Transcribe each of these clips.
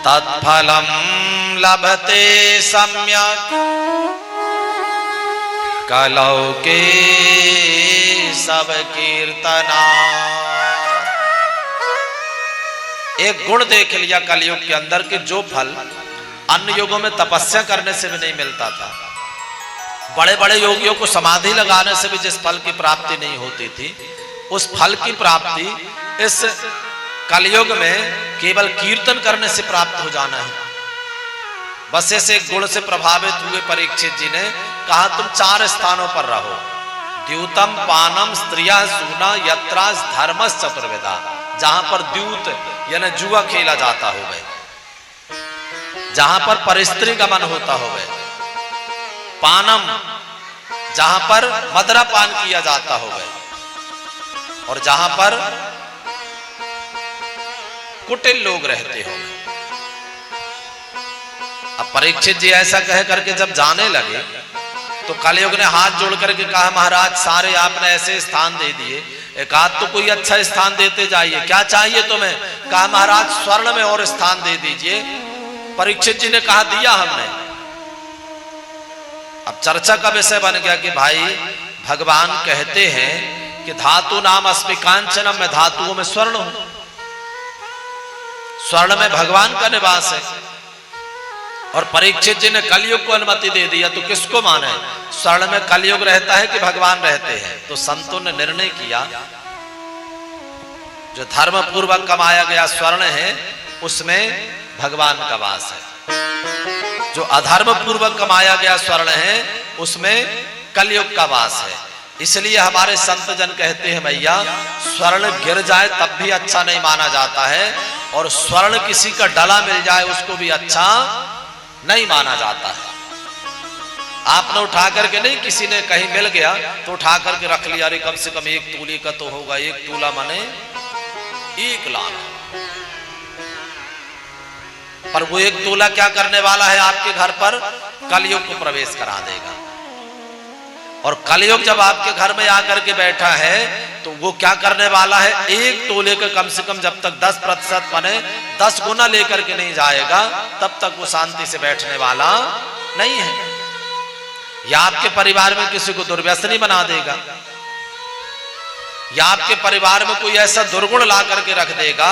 तत्फलम लभते सम्यक कलौ के सब कीर्तना। एक गुण देख लिया कलयुग के अंदर कि जो फल अन्य युगों में तपस्या करने से भी नहीं मिलता था, बड़े बड़े योगियों को समाधि लगाने से भी जिस फल की प्राप्ति नहीं होती थी, उस फल की प्राप्ति इस कलयुग में केवल कीर्तन करने से प्राप्त हो जाना है। बस ऐसे गुण से प्रभावित हुए परीक्षित जी ने कहा तुम 4 स्थानों पर रहो, द्यूतम पानम स्त्रिया सूना यत्रास धर्मस चतुर्वेदा। जहां पर द्यूत यानी जुआ खेला जाता हो गए, जहां पर परिस्त्री का मन होता हो गए, पानम जहां पर मदरा पान किया जाता हो गए, और जहां पर कुटिल लोग रहते हो। अब परीक्षित जी ऐसा कह करके जब जाने लगे तो कलयुग ने हाथ जोड़ करके कहा महाराज सारे आपने ऐसे स्थान दे दिए, एक आध तो कोई अच्छा स्थान देते जाइए, क्या चाहिए तुम्हें? कहा महाराज स्वर्ण में और स्थान दे दीजिए। परीक्षित जी ने कहा दिया हमने। अब चर्चा का विषय बन गया कि भाई भगवान कहते हैं कि धातु नाम अस्मि कांचनम, में धातुओं में स्वर्ण हूं, स्वर्ण में भगवान का निवास है। और परीक्षित जी ने कलयुग को अनुमति दे दिया, तो किसको माने? स्वर्ण में कलयुग रहता है कि भगवान रहते हैं? तो संतों ने निर्णय किया जो धर्म पूर्वक कमाया गया स्वर्ण है उसमें भगवान का वास है, जो अधर्म पूर्वक कमाया गया स्वर्ण है उसमें कलयुग का वास है। इसलिए हमारे संत जन कहते हैं भैया स्वर्ण गिर जाए तब भी अच्छा नहीं माना जाता है, और स्वर्ण किसी का डला मिल जाए उसको भी अच्छा नहीं माना जाता है। आपने उठा करके नहीं, किसी ने कहीं मिल गया तो उठा करके रख लिया, अरे कम से कम 1 तूले का तो होगा, 1 तूला माने 1 लाख। पर वो 1 तोला क्या करने वाला है आपके घर पर? कलयुग को प्रवेश करा देगा। और कलयुग जब आपके घर में आकर के बैठा है तो वो क्या करने वाला है? 1 तोले का कम से कम जब तक 10% बने 10 गुना लेकर के नहीं जाएगा तब तक वो शांति से बैठने वाला नहीं है। या आपके परिवार में किसी को दुर्व्यसनी बना देगा, या आपके परिवार में कोई ऐसा दुर्गुण ला करके रख देगा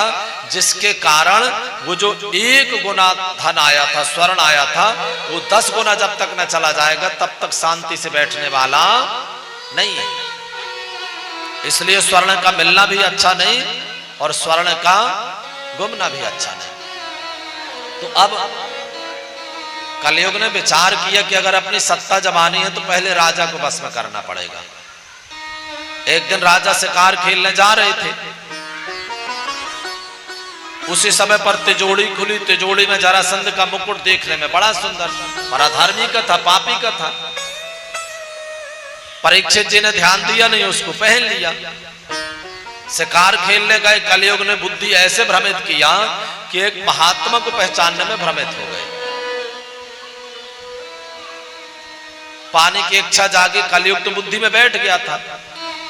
जिसके कारण वो जो 1 गुना धन आया था, स्वर्ण आया था, वो 10 गुना जब तक न चला जाएगा तब तक शांति से बैठने वाला नहीं है। इसलिए स्वर्ण का मिलना भी अच्छा नहीं और स्वर्ण का गुमना भी अच्छा नहीं। तो अब कलयुग ने विचार किया कि अगर अपनी सत्ता जमानी है तो पहले राजा को बस में करना पड़ेगा। एक दिन राजा शिकार खेलने जा रहे थे, उसी समय पर तिजोड़ी खुली। तिजोड़ी में जरासंध का मुकुट देखने में बड़ा सुंदर, बड़ा धार्मिक का था, पापी का था। परीक्षित जी ने ध्यान दिया नहीं, उसको पहन लिया। शिकार खेलने गए, कलयुग ने बुद्धि ऐसे भ्रमित किया कि एक महात्मा को पहचानने में भ्रमित हो गए। पानी की इच्छा जागी, कलयुग तो बुद्धि में बैठ गया था।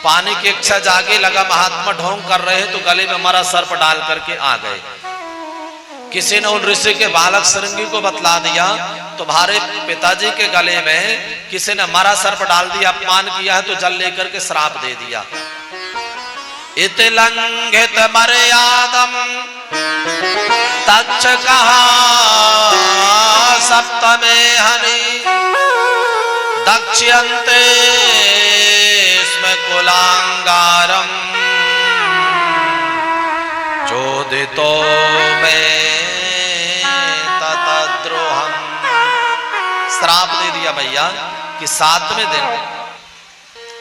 पानी की इच्छा जागे, लगा महात्मा ढोंग कर रहे हैं तो गले में मरा सर्प डाल करके आ गए। किसी ने उन ऋषि के बालक श्रृंगी को बतला दिया, तुम्हारे पिताजी के गले में किसी ने मरा सर्प डाल दिया, अपमान किया है, तो जल लेकर के श्राप दे दिया। इति लंघित मर्यादम तच्च कहा सप्तमे हनि दक्ष्यन्ते कुलांगारम चोदितो में ततद्रोहम। श्राप दे दिया भैया कि 7वें दिन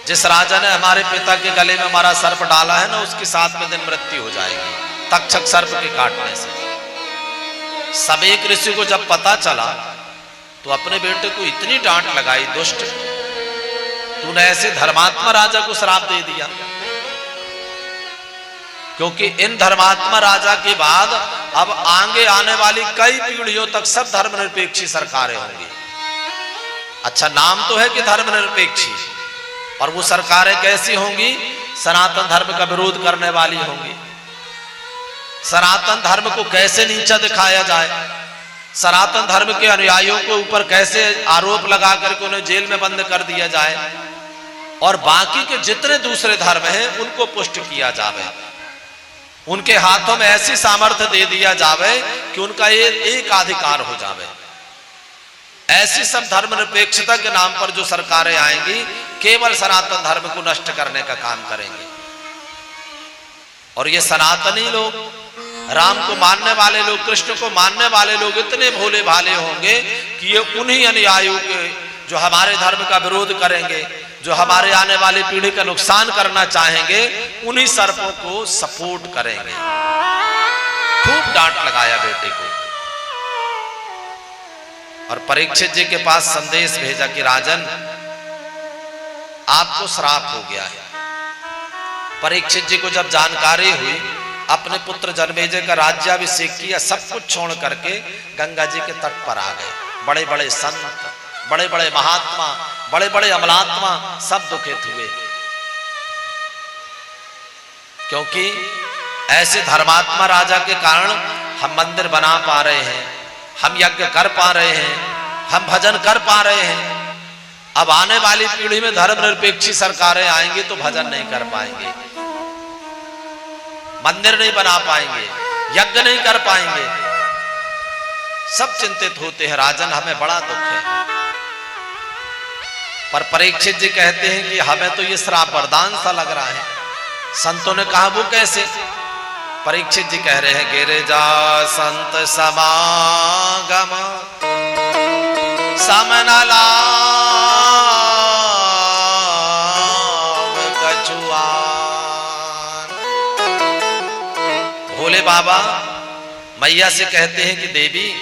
जिस राजा ने हमारे पिता के गले में हमारा सर्प डाला है ना, उसकी 7वें दिन मृत्यु हो जाएगी तक्षक सर्प के काटने से। सब एक ऋषि को जब पता चला तो अपने बेटे को इतनी डांट लगाई, दुष्ट तूने ऐसे धर्मात्मा राजा को श्राप दे दिया। क्योंकि इन धर्मात्मा राजा के बाद अब आगे आने वाली कई पीढ़ियों तक सब धर्मनिरपेक्षी सरकारें होंगी। अच्छा नाम तो है कि धर्मनिरपेक्षी, और वो सरकारें कैसी होंगी? सनातन धर्म का विरोध करने वाली होंगी। सनातन धर्म को कैसे नीचा दिखाया जाए, सनातन धर्म के अनुयायियों के ऊपर कैसे आरोप लगा करके उन्हें जेल में बंद कर दिया जाए और बाकी के जितने दूसरे धर्म हैं उनको पुष्ट किया जावे, उनके हाथों में ऐसी सामर्थ्य दे दिया जावे कि उनका ये एक अधिकार हो जावे। ऐसी सब धर्मनिरपेक्षता के नाम पर जो सरकारें आएंगी केवल सनातन धर्म को नष्ट करने का काम करेंगे। और ये सनातनी लोग, राम को मानने वाले लोग, कृष्ण को मानने वाले लोग इतने भोले भाले होंगे कि ये उन्हीं अनुयायियों के जो हमारे धर्म का विरोध करेंगे, जो हमारे आने वाली पीढ़ी का नुकसान करना चाहेंगे, उन्हीं सर्पों को सपोर्ट करेंगे। खूब डांट लगाया बेटे को और परीक्षित जी के पास संदेश भेजा कि राजन आपको श्राप हो गया है। परीक्षित जी को जब जानकारी हुई, अपने पुत्र जन्मेजय का राज्याभिषेक किया, सब कुछ छोड़ करके गंगा जी के तट पर आ गए। बड़े बड़े संत, बड़े बड़े महात्मा, बड़े बड़े अमलात्मा सब दुखित हुए, क्योंकि ऐसे धर्मात्मा राजा के कारण हम मंदिर बना पा रहे हैं, हम यज्ञ कर पा रहे हैं, हम भजन कर पा रहे हैं। अब आने वाली पीढ़ी में धर्मनिरपेक्षी सरकारें आएंगी तो भजन नहीं कर पाएंगे, मंदिर नहीं बना पाएंगे, यज्ञ नहीं कर पाएंगे। सब चिंतित होते हैं, राजन हमें बड़ा दुख है। पर परीक्षित जी कहते हैं कि हमें तो ये श्राप वरदान सा लग रहा है। संतों ने कहा वो कैसे? परीक्षित जी कह रहे हैं, गिरिजा संत समागम समनला भोले बाबा मैया से कहते हैं कि देवी,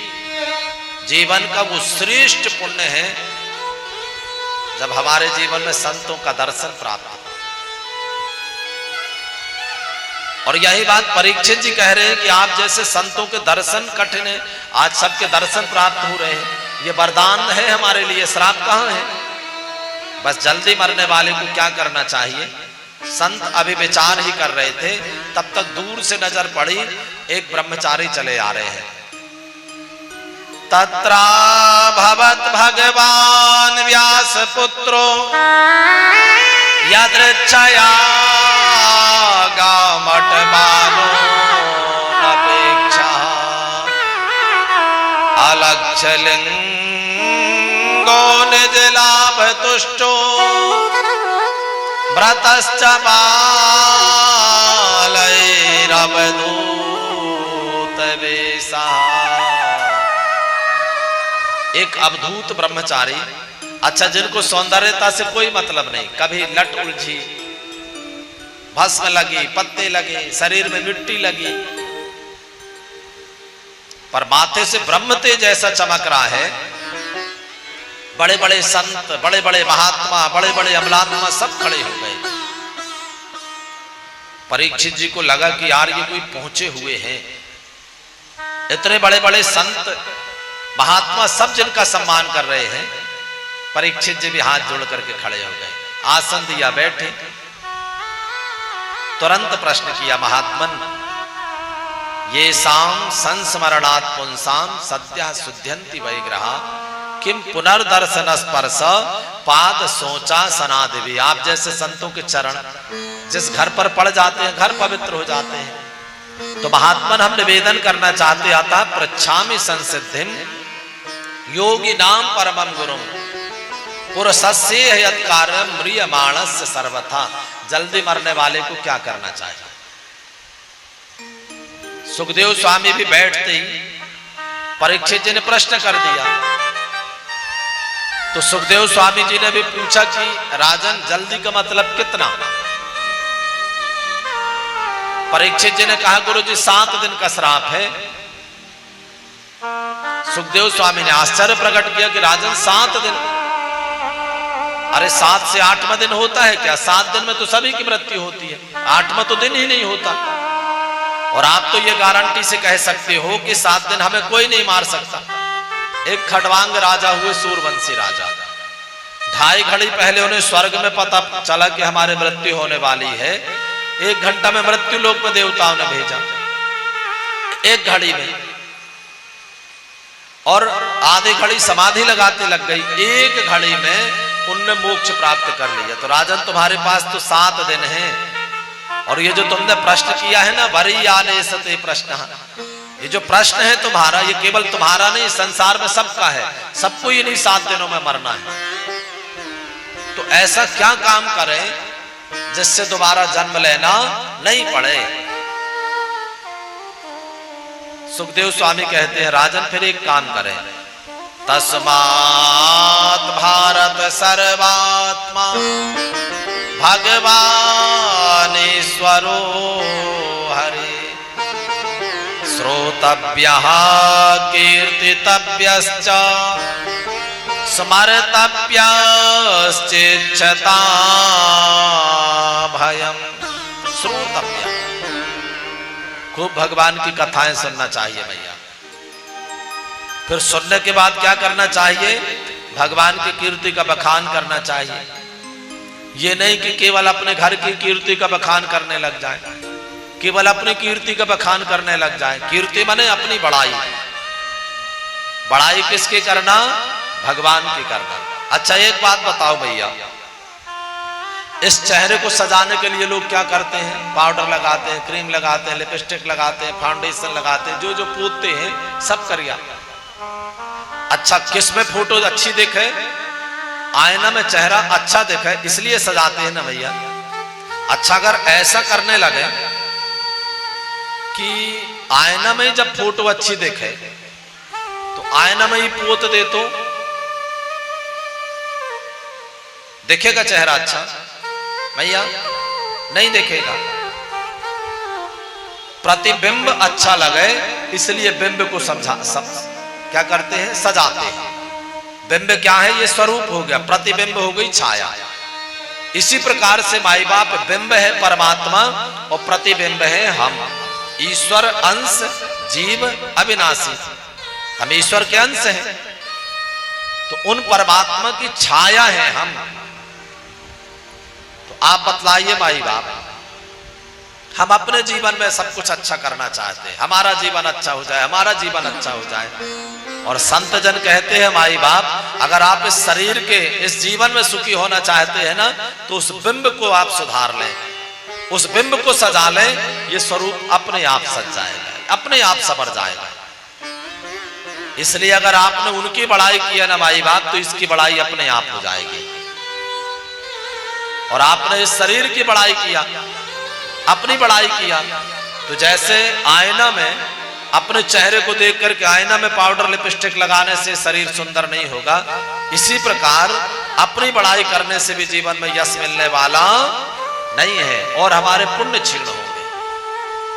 जीवन का वो श्रेष्ठ पुण्य है जब हमारे जीवन में संतों का दर्शन प्राप्त हो। और यही बात परीक्षित जी कह रहे हैं कि आप जैसे संतों के दर्शन कठिन है, आज सबके दर्शन प्राप्त हो रहे हैं। ये वरदान है हमारे लिए, श्राप कहां है? बस जल्दी मरने वाले को क्या करना चाहिए? संत अभी विचार ही कर रहे थे, तब तक दूर से नजर पड़ी एक ब्रह्मचारी चले आ रहे हैं। तत्रा भवत भगवान व्यास पुत्रो यदृच्छया गामट बालो अपेक्षा अलक्ष्य लिंगो निज लाभ तुष्टो व्रतश्च बालैरवधूत वेशा। एक अवधूत ब्रह्मचारी, अच्छा जिनको सौंदर्यता से कोई मतलब नहीं, कभी लट उलझी, भस्म लगी, पत्ते लगे, शरीर में मिट्टी लगी, पर माथे से ब्रह्म तेज जैसा चमक रहा है। बड़े बड़े संत, बड़े बड़े महात्मा, बड़े बड़े अमलात्मा सब खड़े हो गए। परीक्षित जी को लगा कि यार ये कोई पहुंचे हुए हैं, इतने बड़े बड़े संत महात्मा सब जिनका सम्मान कर रहे हैं। परीक्षित जी भी हाथ जोड़ करके खड़े हो गए, आसन दिया, बैठे। तुरंत प्रश्न किया, महात्मन ये शाम संस्मरणात् पुंसाम सद्यः शुद्ध्यन्ति वैग्रहा किम पुनर्दर्शन स्पर्श पाद सोचा सनादिवी। आप जैसे संतों के चरण जिस घर पर पड़ जाते हैं, घर पवित्र हो जाते हैं। तो महात्मन हम निवेदन करना चाहते आता पृच्छामि संसिद्धिम योगी नाम परमं गुरुम पुरुषस्य यत्कारं म्रियमाणस्य सर्वथा। जल्दी मरने वाले को क्या करना चाहिए? सुखदेव स्वामी भी बैठते ही परीक्षित जी ने प्रश्न कर दिया। तो सुखदेव स्वामी जी ने भी पूछा कि राजन जल्दी का मतलब कितना? परीक्षित जी ने कहा, गुरु जी 7 दिन का श्राप है। सुखदेव स्वामी ने आश्चर्य प्रकट किया कि राजन 7 दिन? अरे 7 से 8वां दिन होता है क्या? 7 दिन में तो सभी की मृत्यु होती है, 8वां तो दिन ही नहीं होता। और आप तो ये गारंटी से कह सकते हो कि 7 दिन हमें कोई नहीं मार सकता। एक खडवांग राजा हुए, सूरवंशी राजा, 2.5 घड़ी पहले उन्हें स्वर्ग में पता चला कि हमारे मृत्यु होने वाली है। 1 घंटा में मृत्यु लोक में देवताओं ने भेजा। एक घड़ी में, और आधी घड़ी समाधि लगाते लग गई, एक घड़ी में उनने मोक्ष प्राप्त कर लिया। तो राजन तुम्हारे पास तो 7 दिन हैं, और ये जो तुमने प्रश्न किया है ना, वरी आने सते प्रश्न, ये जो प्रश्न है तुम्हारा, ये केवल तुम्हारा नहीं, संसार में सबका है, सबको ये नहीं 7 दिनों में मरना है। तो ऐसा क्या काम करें जिससे दोबारा जन्म लेना नहीं पड़े। सुखदेव स्वामी कहते हैं, राजन फिर एक काम करें, तस्मात् भारत सर्वात्मा भगवान ईश्वरो हरि, श्रोतव्यः कीर्तितव्यश्च स्मर्तव्यश्चिच्छता भयम्। श्रोतव्य, खूब भगवान की कथाएं सुनना चाहिए भैया। फिर सुनने के बाद क्या करना चाहिए, भगवान की कीर्ति का बखान करना चाहिए। ये नहीं कि केवल अपने घर की कीर्ति का बखान करने लग जाए, केवल अपनी कीर्ति का बखान करने लग जाए। कीर्ति माने अपनी बड़ाई, बड़ाई किसकी करना, भगवान की करना। अच्छा एक बात बताओ भैया, इस चेहरे को सजाने के लिए लोग क्या करते हैं, पाउडर लगाते हैं, क्रीम लगाते हैं, लिपस्टिक लगाते हैं, फाउंडेशन लगाते हैं, जो पूछते हैं सब करिया। अच्छा किस में फोटो अच्छी दिखे, आईना में चेहरा अच्छा दिखे, इसलिए सजाते हैं ना भैया। अच्छा अगर ऐसा करने लगे कि आईना में जब फोटो अच्छी दिखे तो आईना में ही पोत दे तो दिखेगा चेहरा अच्छा भैया, नहीं दिखेगा। प्रतिबिंब अच्छा लगे इसलिए बिंब को क्या करते हैं, सजाते हैं। बिंब क्या है, ये स्वरूप हो गया, प्रतिबिंब हो गई छाया। इसी प्रकार से माई बाप बिंब है परमात्मा और प्रतिबिंब है हम। ईश्वर अंश, जीव अविनाशी, हम ईश्वर के अंश हैं, तो उन परमात्मा की छाया है हम। तो आप बतलाइए माई बाप, हम अपने जीवन में सब कुछ अच्छा करना चाहते हैं, हमारा जीवन अच्छा हो जाए, हमारा जीवन अच्छा हो जाए। और संत जन कहते हैं माई बाप, अगर आप इस शरीर के इस जीवन में सुखी होना चाहते हैं ना, तो उस बिंब को आप सुधार लें, उस बिंब को सजा लें, ये स्वरूप अपने आप सज जाएगा, अपने आप संवर जाएगा। इसलिए अगर आपने उनकी बड़ाई किया ना माई बाप, तो इसकी बड़ाई अपने आप हो जाएगी। और आपने इस शरीर की बड़ाई किया, अपनी बड़ाई किया, तो जैसे आईना में अपने चेहरे को देख करके आईना में पाउडर लिपस्टिक लगाने से शरीर सुंदर नहीं होगा, इसी प्रकार अपनी बड़ाई करने से भी जीवन में यश मिलने वाला नहीं है और हमारे पुण्य क्षीण हो